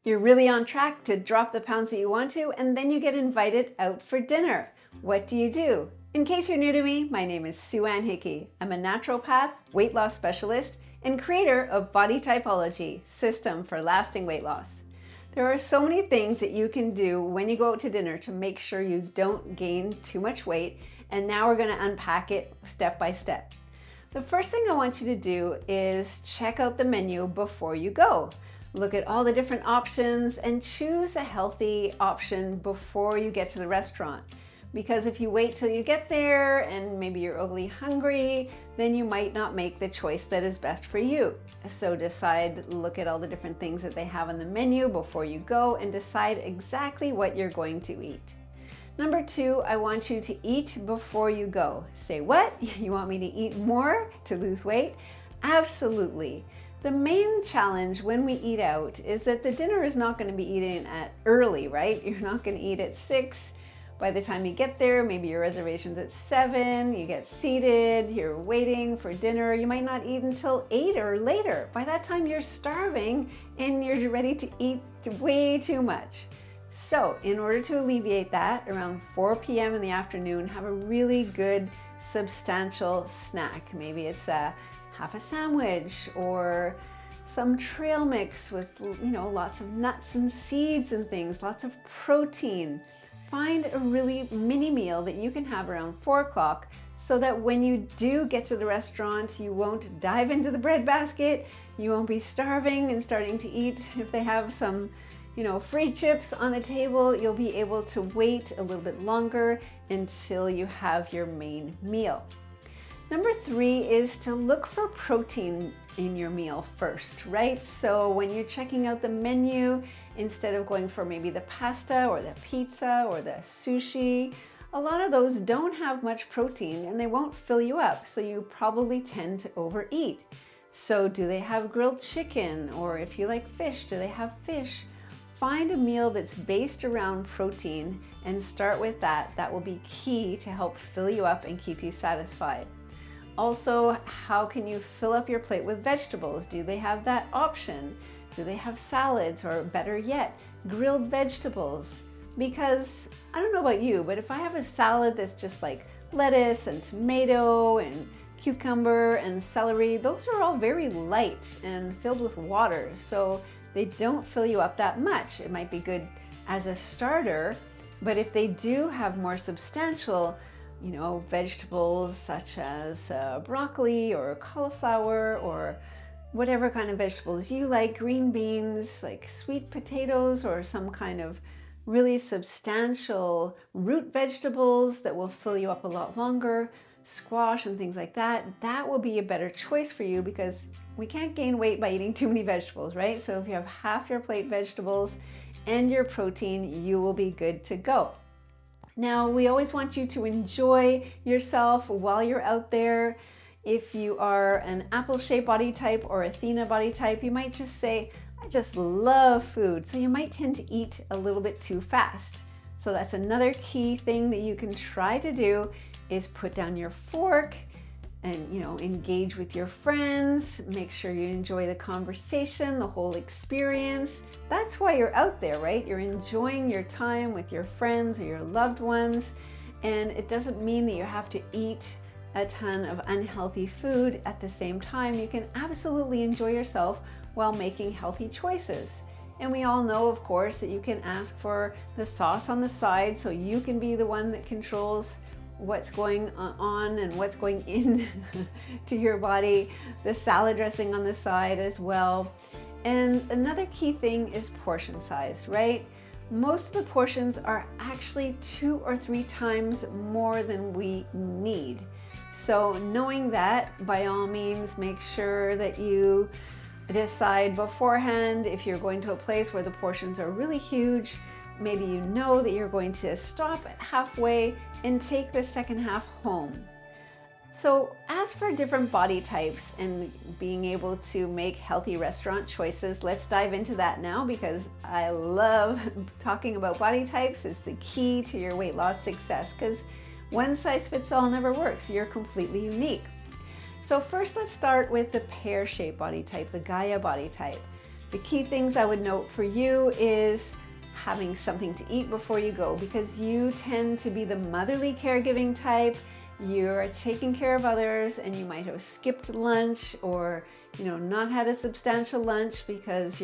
You're really on track to drop the pounds that you want to, and then you get invited out for dinner. What do you do? In case you're new to me, my name is Sue-Ann Hickey. I'm a naturopath, weight loss specialist, and creator of Body Typology, System for Lasting Weight Loss. There are so many things that you can do when you go out to dinner to make sure you don't gain too much weight, and now we're going to unpack it step by step. The first thing I want you to do is check out the menu before you go. Look at all the different options and choose a healthy option before you get to the restaurant. Because if you wait till you get there and maybe you're overly hungry, then you might not make the choice that is best for you. So look at all the different things that they have on the menu before you go and decide exactly what you're going to eat. Number 2, I want you to eat before you go. Say what? You want me to eat more to lose weight? Absolutely. The main challenge when we eat out is that the dinner is not going to be eaten at early, right? You're not going to eat at 6. By the time you get there, maybe your reservation's at 7, you get seated, you're waiting for dinner. You might not eat until 8 or later. By that time, you're starving and you're ready to eat way too much. So in order to alleviate that, around 4 p.m. in the afternoon, have a really good substantial snack. Maybe it's half a sandwich or some trail mix with, lots of nuts and seeds and things, lots of protein. Find a really mini meal that you can have around 4 o'clock so that when you do get to the restaurant, you won't dive into the bread basket, you won't be starving and starting to eat. If they have some, free chips on the table, you'll be able to wait a little bit longer until you have your main meal. Number 3 is to look for protein in your meal first, right? So when you're checking out the menu, instead of going for maybe the pasta or the pizza or the sushi, a lot of those don't have much protein and they won't fill you up. So you probably tend to overeat. So do they have grilled chicken? Or if you like fish, do they have fish? Find a meal that's based around protein and start with that. That will be key to help fill you up and keep you satisfied. Also, how can you fill up your plate with vegetables? Do they have that option? Do they have salads, or better yet, grilled vegetables? Because I don't know about you, but if I have a salad that's just like lettuce and tomato and cucumber and celery, those are all very light and filled with water, so they don't fill you up that much. It might be good as a starter, but if they do have more substantial vegetables such as broccoli or cauliflower or whatever kind of vegetables you like, green beans, like sweet potatoes, or some kind of really substantial root vegetables that will fill you up a lot longer, squash and things like that, that will be a better choice for you because we can't gain weight by eating too many vegetables, right? So if you have half your plate vegetables and your protein, you will be good to go. Now, we always want you to enjoy yourself while you're out there. If you are an apple-shaped body type or Athena body type, you might just say, I just love food. So you might tend to eat a little bit too fast. So that's another key thing that you can try to do is put down your fork and, engage with your friends. Make sure you enjoy the conversation, the whole experience. That's why you're out there, right? You're enjoying your time with your friends or your loved ones. And it doesn't mean that you have to eat a ton of unhealthy food at the same time. You can absolutely enjoy yourself while making healthy choices. And we all know, of course, that you can ask for the sauce on the side so you can be the one that controls what's going on and what's going in to your body, the salad dressing on the side as well. And another key thing is portion size, right? Most of the portions are actually 2 or 3 times more than we need. So knowing that, by all means, make sure that you decide beforehand if you're going to a place where the portions are really huge. Maybe you know that you're going to stop at halfway and take the second half home. So as for different body types and being able to make healthy restaurant choices, let's dive into that now because I love talking about body types. It's the key to your weight loss success because one size fits all never works. You're completely unique. So first let's start with the pear-shaped body type, the Gaia body type. The key things I would note for you is having something to eat before you go, because you tend to be the motherly caregiving type. You're taking care of others and you might have skipped lunch or not had a substantial lunch because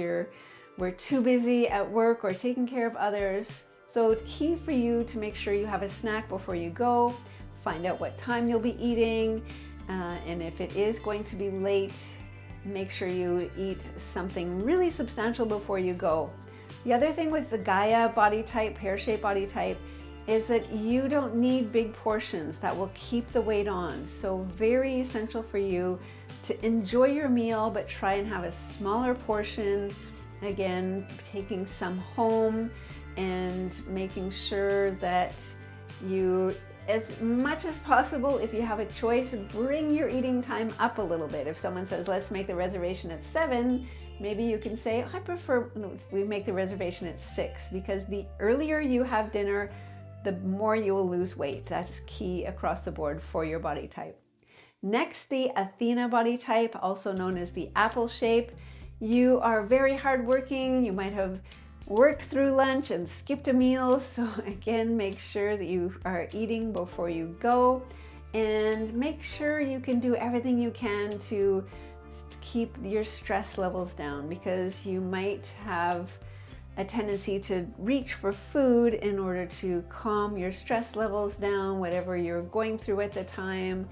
we're too busy at work or taking care of others. So key for you to make sure you have a snack before you go. Find out what time you'll be eating, and if it is going to be late, make sure you eat something really substantial before you go. The other thing with the Gaia body type, pear-shaped body type, is that you don't need big portions that will keep the weight on. So very essential for you to enjoy your meal, but try and have a smaller portion. Again, taking some home and making sure that you, as much as possible, if you have a choice, bring your eating time up a little bit. If someone says, let's make the reservation at 7, maybe you can say, I prefer we make the reservation at 6, because the earlier you have dinner, the more you will lose weight. That's key across the board for your body type. Next, the Athena body type, also known as the apple shape. You are very hardworking. You might have worked through lunch and skipped a meal. So again, make sure that you are eating before you go, and make sure you can do everything you can to keep your stress levels down, because you might have a tendency to reach for food in order to calm your stress levels down, whatever you're going through at the time.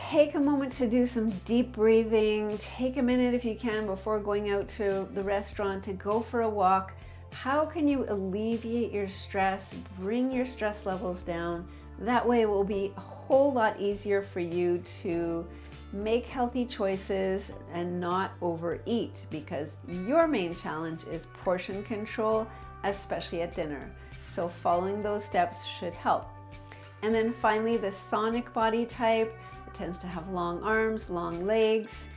Take a moment to do some deep breathing. Take a minute if you can before going out to the restaurant to go for a walk. How can you alleviate your stress, bring your stress levels down? That way it will be a whole lot easier for you to make healthy choices and not overeat, because your main challenge is portion control, especially at dinner. So following those steps should help. And then finally, the sonic body type. It tends to have long arms, long legs.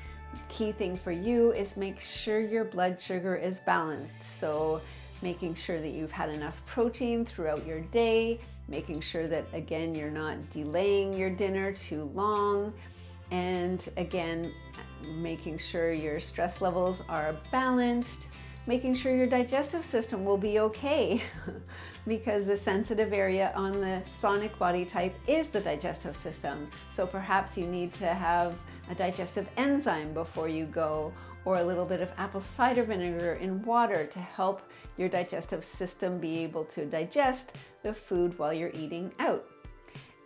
Key thing for you is make sure your blood sugar is balanced. So making sure that you've had enough protein throughout your day, making sure that, again, you're not delaying your dinner too long. And again, making sure your stress levels are balanced, making sure your digestive system will be okay because the sensitive area on the sonic body type is the digestive system. So perhaps you need to have a digestive enzyme before you go, or a little bit of apple cider vinegar in water to help your digestive system be able to digest the food while you're eating out.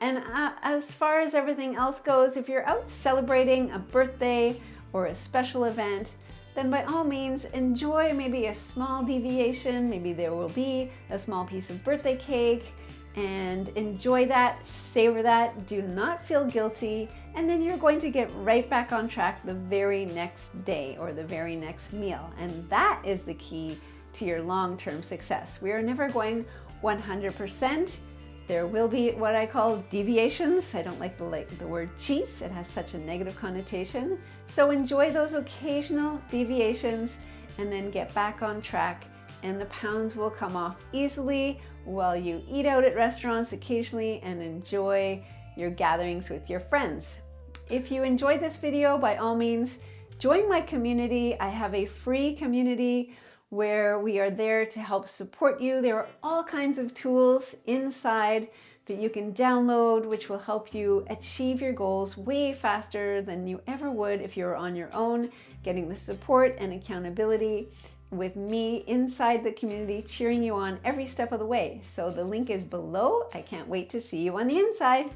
And as far as everything else goes, if you're out celebrating a birthday or a special event, then by all means enjoy maybe a small deviation. Maybe there will be a small piece of birthday cake, and enjoy that, savor that, do not feel guilty, and then you're going to get right back on track the very next day or the very next meal. And that is the key to your long-term success. We are never going 100%. There will be what I call deviations. I don't like the word cheats. It has such a negative connotation. So enjoy those occasional deviations and then get back on track, and the pounds will come off easily while you eat out at restaurants occasionally and enjoy your gatherings with your friends. If you enjoyed this video, by all means, join my community. I have a free community where we are there to help support you. There are all kinds of tools inside that you can download, which will help you achieve your goals way faster than you ever would if you were on your own, getting the support and accountability with me inside the community, cheering you on every step of the way. So the link is below. I can't wait to see you on the inside.